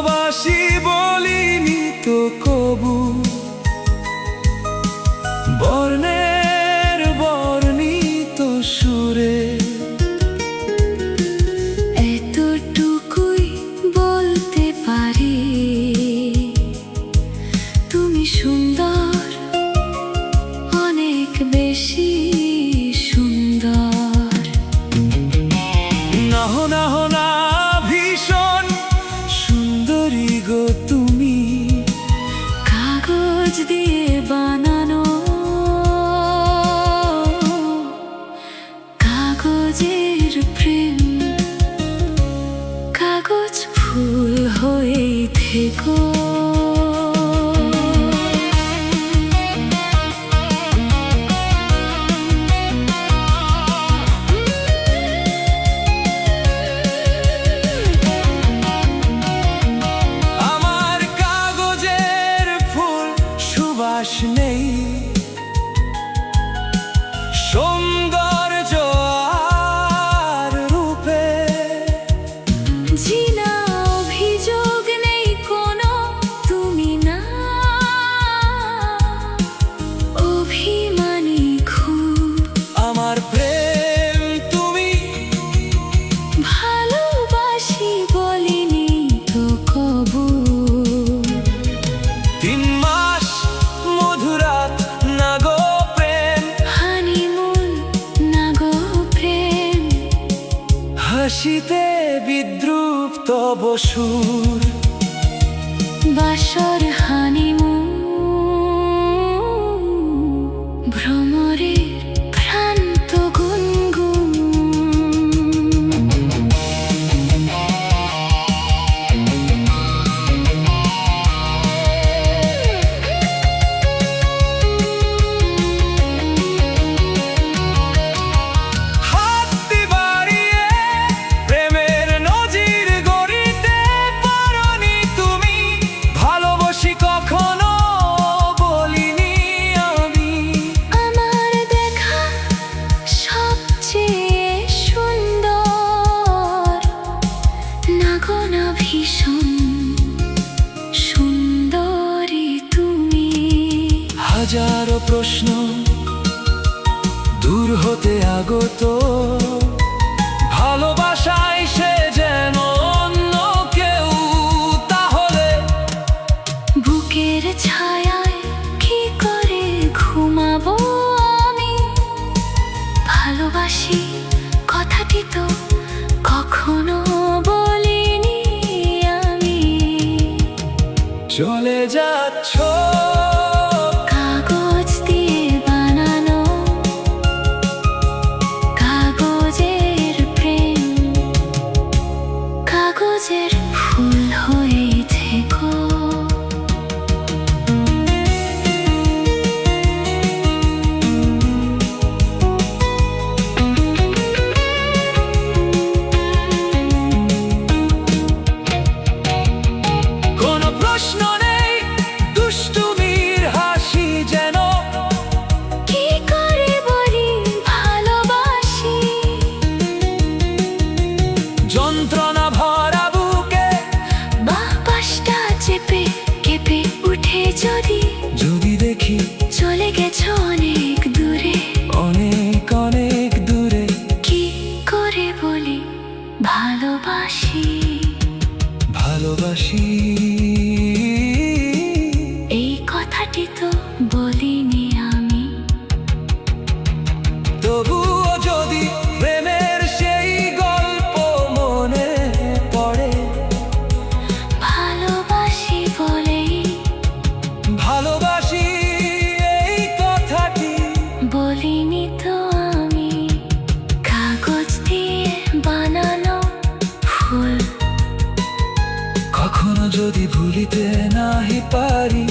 ভালোবাসি বলিনি তো কবু, বর্ণের বর্ণিত সুরে এতটুকুই বলতে পারি, তুমি সুন্দর, অনেক বেশি সুন্দর। না না ভীষণ সুন্দরী গো তুমি, কাগজ দিয়ে বানানো, কাগজের প্রেম, কাগজ ফুল হয়েই থেকো। নেই সৌন্দর্য আর রূপে, জিনা অভিযোগ নেই কোনো, তুমি না অভিমানী খুব। আমার প্রেম তুমি, ভালোবাসি বলিনি তো কবু, 3 মাস মধুরাত না গো প্রেম, হানিমুন না গো প্রেম, হাসিতে বিদ্রুপ তব সুর, বাসর হানিমুন, ভ্রমরের ভ্রান্ত গুনগুন। ভীষণ সুন্দরী তুমি, হাজারো প্রশ্ন দূর হতে আগত, ভালোবাসায় সে যেন অন্য কেউ, তাহলে বুকের ছায়ায় কি করে ঘুমাবো আমি? ভালোবাসি কথাটি তো কখনো বলিনি আমি। চলে যাচ্ছ কাগজ দিয়ে বানানো, কাগজের প্রেম, কাগজের ফুল হয়ে থেকো। যন্ত্রণা ভরা বুকে বাঁ পাশটা চেপে কেঁপে উঠে যদি দেখি চলে গেছো অনেক দূরে, অনেক অনেক দূরে, কি করে বলি ভালোবাসি? ভালোবাসি এই কথাটি তো বলিনি আমি। তবুও যদি প্রেমের সেই গল্প মনে পড়ে, ভালোবাসি বলেই, ভালোবাসি এই কথাটি বলিনি তো আমি। কাগজ দিয়ে বানানো ফুল, কখনো যদি ভুলিতে নাহি পারি,